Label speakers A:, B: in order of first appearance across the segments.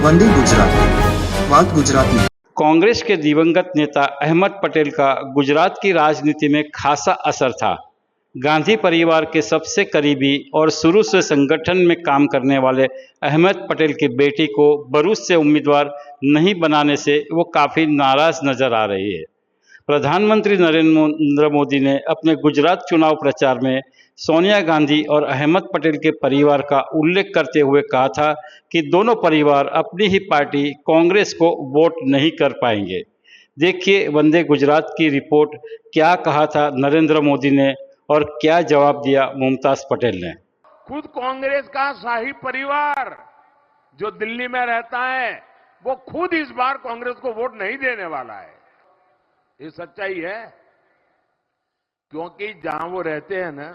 A: वंदे गुजरात વાત ગુજરાતની।
B: कांग्रेस के दिवंगत नेता अहमद पटेल का गुजरात की राजनीति में खासा असर था। गांधी परिवार के सबसे करीबी और शुरू से संगठन में काम करने वाले अहमद पटेल की बेटी को भरूच से उम्मीदवार नहीं बनाने से वो काफ़ी नाराज नजर आ रही है। प्रधानमंत्री नरेंद्र मोदी ने अपने गुजरात चुनाव प्रचार में सोनिया गांधी और अहमद पटेल के परिवार का उल्लेख करते हुए कहा था कि दोनों परिवार अपनी ही पार्टी कांग्रेस को वोट नहीं कर पाएंगे। देखिए वंदे गुजरात की रिपोर्ट, क्या कहा था नरेंद्र मोदी ने और क्या जवाब दिया मुमताज पटेल ने।
C: खुद कांग्रेस का शाही परिवार जो दिल्ली में रहता है वो खुद इस बार कांग्रेस को वोट नहीं देने वाला है। ये सच्चाई है, क्योंकि जहां वो रहते हैं ना,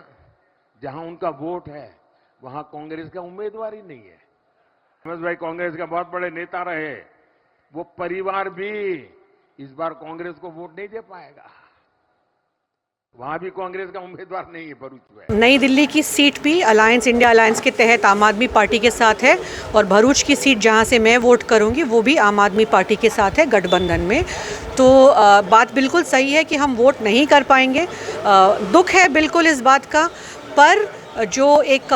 C: जहां उनका वोट है, वहां कांग्रेस का उम्मीदवार ही नहीं है। अहमद भाई कांग्रेस के बहुत बड़े नेता रहे, वो परिवार भी इस बार कांग्रेस को वोट नहीं दे पाएगा। वहां भी कांग्रेस का उम्मीदवार नहीं है भरूच में।
D: नई दिल्ली की सीट भी अलायंस इंडिया अलायंस के तहत आम आदमी पार्टी के साथ है और भरूच की सीट जहां से मैं वोट करूंगी वो भी आम आदमी पार्टी के साथ है गठबंधन में। तो बात बिल्कुल सही है कि हम वोट नहीं कर पाएंगे। दुख है बिल्कुल इस बात का, पर जो एक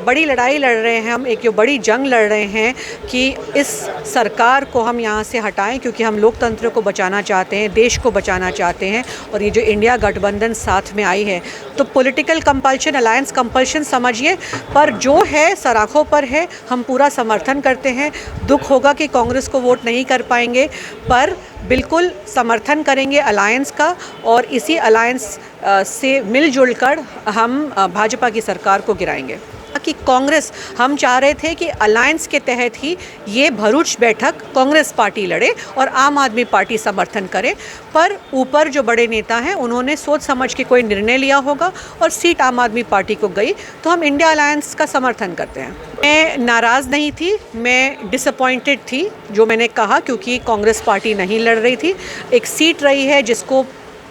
D: बड़ी लड़ाई लड़ रहे हैं हम, एक जो बड़ी जंग लड़ रहे हैं कि इस सरकार को हम यहाँ से हटाएं, क्योंकि हम लोकतंत्र को बचाना चाहते हैं, देश को बचाना चाहते हैं। और ये जो इंडिया गठबंधन साथ में आई है, तो पॉलिटिकल कंपल्शन, अलायंस कंपल्शन समझिए, पर जो है सराखों पर है, हम पूरा समर्थन करते हैं। दुख होगा कि कांग्रेस को वोट नहीं कर पाएंगे, पर बिल्कुल समर्थन करेंगे अलायंस का और इसी अलायंस से मिलजुल कर हम भाजपा की सरकार को गिराएंगे। कि कांग्रेस, हम चाह रहे थे कि अलायंस के तहत ही ये भरूच बैठक कांग्रेस पार्टी लड़े और आम आदमी पार्टी समर्थन करे, पर ऊपर जो बड़े नेता हैं उन्होंने सोच समझ के कोई निर्णय लिया होगा और सीट आम आदमी पार्टी को गई, तो हम इंडिया अलायंस का समर्थन करते हैं। मैं नाराज़ नहीं थी, मैं डिसअपॉइंटेड थी जो मैंने कहा, क्योंकि कांग्रेस पार्टी नहीं लड़ रही थी। एक सीट रही है जिसको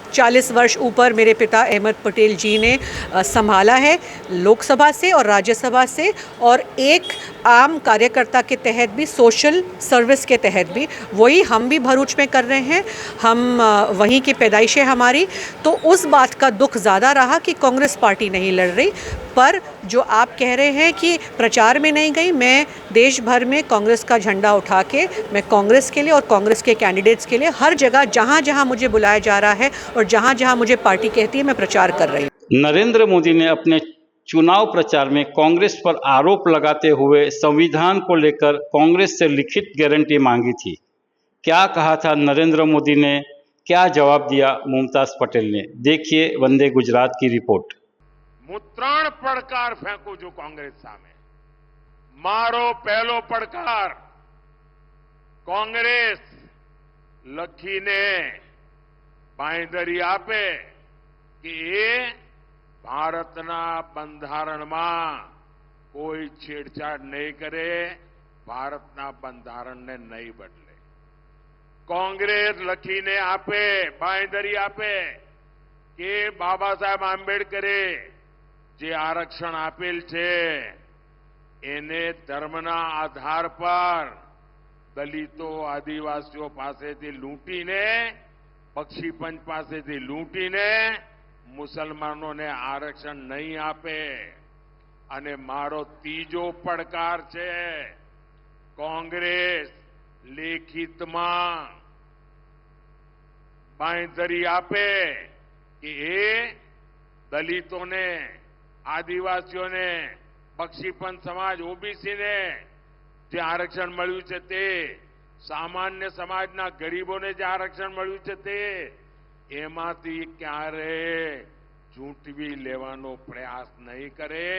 D: 40 वर्ष ऊपर मेरे पिता अहमद पटेल जी ने संभाला है, लोकसभा से और राज्यसभा से, और एक आम कार्यकर्ता के तहत भी, सोशल सर्विस के तहत भी, वही हम भी भरूच में कर रहे हैं। हम वहीं की पैदाइश है हमारी, तो उस बात का दुख ज़्यादा रहा कि कांग्रेस पार्टी नहीं लड़ रही। पर जो आप कह रहे हैं कि प्रचार में नहीं गई, मैं देश भर में कांग्रेस का झंडा उठा के, मैं कांग्रेस के लिए और कांग्रेस के कैंडिडेट्स के लिए हर जगह जहां जहां मुझे बुलाया जा रहा है और जहां जहां मुझे पार्टी कहती है, मैं प्रचार कर रही हूँ।
B: नरेंद्र मोदी ने अपने चुनाव प्रचार में कांग्रेस पर आरोप लगाते हुए संविधान को लेकर कांग्रेस से लिखित गारंटी मांगी थी। क्या कहा था नरेंद्र मोदी ने, क्या जवाब दिया मुमताज पटेल ने। देखिए वंदे गुजरात की रिपोर्ट।
C: मुत्रण પડકાર फेंको जो कांग्रेस सामे, मारो पहलो પડકાર। कांग्रेस લખીને બાંયધરી આપે કે એ ભારતના બંધારણમાં કોઈ છેડછાડ નહીં કરે, ભારતના બંધારણને નહીં બદલે। कांग्रेस લખીને આપે, બાંયધરી આપે કે બાબા સાહેબ આંબેડકરે જે આરક્ષણ આપેલ છે એને ધર્મના આધાર પર દલિતો, આદિવાસીઓ પાસેથી લૂંટીને, બક્ષીપંચ પાસેથી લૂંટીને મુસલમાનોને આરક્ષણ નહીં આપે। અને મારો ત્રીજો પડકાર છે, कांग्रेस લેખિતમાં બાંયધરી આપે कि ये दलितों ने, आदिवासियों ने, बक्षीपंच समाज, ओबीसी ने जे आरक्षण मळ्युं छे ते, सामान्य समाजना गरीबोने जे आरक्षण मळ्युं छे ते, एमांथी क्यारे झूंटवी लेवानो प्रयास नहीं करे।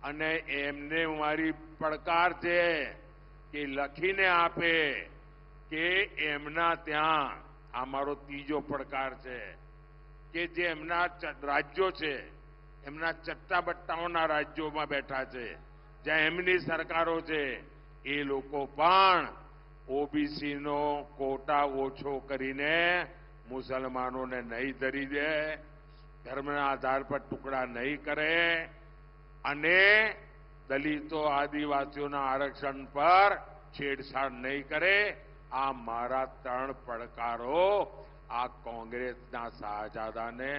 C: अने एमने मारी પડકાર छे कि लखीने आपे कि एमना त्यां, आ मारो तीजो પડકાર छे કે જે એમના રાજ્યો છે, એમના ચટ્ટાબટ્ટાઓના રાજ્યોમાં બેઠા છે, જ્યાં એમની સરકારો છે, એ લોકો પણ ઓબીસીનો કોટા ઓછો કરીને મુસલમાનોને નહીં ધરી દે, ધર્મના આધાર પર ટુકડા નહીં કરે અને દલિતો, આદિવાસીઓના આરક્ષણ પર છેડછાડ નહીં કરે. આ મારા ત્રણ પડકારો આ કોંગ્રેસના શાહજાદાને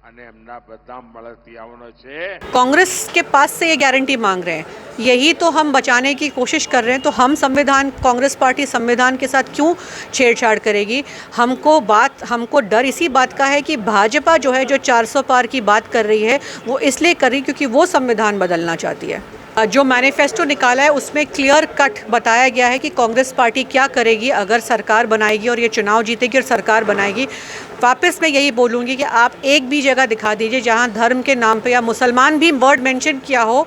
C: અને એમના બધા મળતિયાઓનો છે.
D: कांग्रेस के पास से ये गारंटी मांग रहे हैं, यही तो हम बचाने की कोशिश कर रहे हैं. तो हम संविधान, कांग्रेस पार्टी संविधान के साथ क्यों छेड़छाड़ करेगी? हमको डर इसी बात का है कि भाजपा जो है, जो 400 पार की बात कर रही है, वो इसलिए कर रही क्योंकि वो संविधान बदलना चाहती है. जो मैनिफेस्टो निकाला है उसमें क्लियर कट बताया गया है कि कांग्रेस पार्टी क्या करेगी अगर सरकार बनाएगी और ये चुनाव जीतेगी और सरकार बनाएगी. वापस मैं यही बोलूँगी कि आप एक भी जगह दिखा दीजिए जहाँ धर्म के नाम पे या मुसलमान भी वर्ड मेंशन किया हो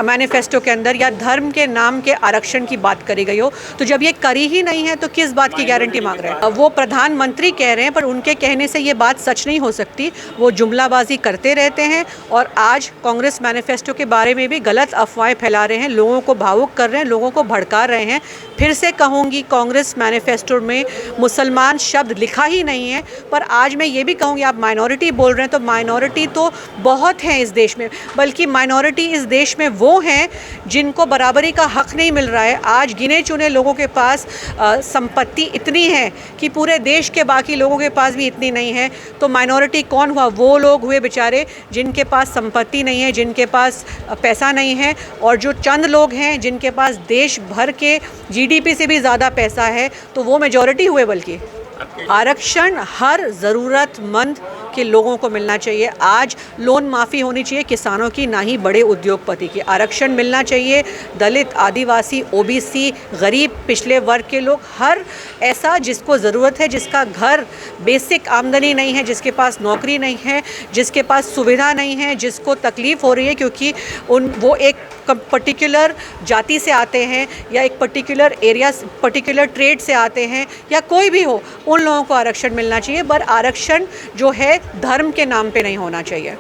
D: मैनिफेस्टो के अंदर, या धर्म के नाम के आरक्षण की बात करी गई हो. तो जब ये करी ही नहीं है तो किस बात की गारंटी मांग रहे हैं? वो प्रधानमंत्री कह रहे हैं, पर उनके कहने से ये बात सच नहीं हो सकती. वो जुमलाबाजी करते रहते हैं और आज कांग्रेस मैनिफेस्टो के बारे में भी गलत अफवाहें फैला रहे हैं, लोगों को भावुक कर रहे हैं, लोगों को भड़का रहे हैं. फिर से कहूँगी, कांग्रेस मैनिफेस्टो में मुसलमान शब्द लिखा ही नहीं है. पर आज मैं ये भी कहूँगी, आप माइनॉरिटी बोल रहे हैं, तो माइनॉरिटी तो बहुत हैं इस देश में, बल्कि माइनॉरिटी इस देश में वो हैं जिनको बराबरी का हक नहीं मिल रहा है. आज गिने चुने लोगों के पास संपत्ति इतनी है कि पूरे देश के बाकी लोगों के पास भी इतनी नहीं है. तो माइनॉरिटी कौन हुआ? वो लोग हुए बेचारे जिनके पास संपत्ति नहीं है, जिनके पास पैसा नहीं है, और जो चंद लोग हैं जिनके पास देश भर के जीडीपी से भी ज़्यादा पैसा है, तो वो मेजॉरिटी हुए. बल्कि आरक्षण हर ज़रूरतमंद के लोगों को मिलना चाहिए. आज लोन माफ़ी होनी चाहिए किसानों की, ना ही बड़े उद्योगपति की. आरक्षण मिलना चाहिए दलित, आदिवासी, ओबीसी, गरीब, पिछले वर्ग के लोग, हर ऐसा जिसको ज़रूरत है, जिसका घर बेसिक आमदनी नहीं है, जिसके पास नौकरी नहीं है, जिसके पास सुविधा नहीं है, जिसको तकलीफ़ हो रही है क्योंकि वो एक पर्टिकुलर जाति से आते हैं या एक पर्टिकुलर एरिया, पर्टिकुलर ट्रेड से आते हैं, या कोई भी हो, उन लोगों को आरक्षण मिलना चाहिए. पर आरक्षण जो है धर्म के नाम पे नहीं होना चाहिए.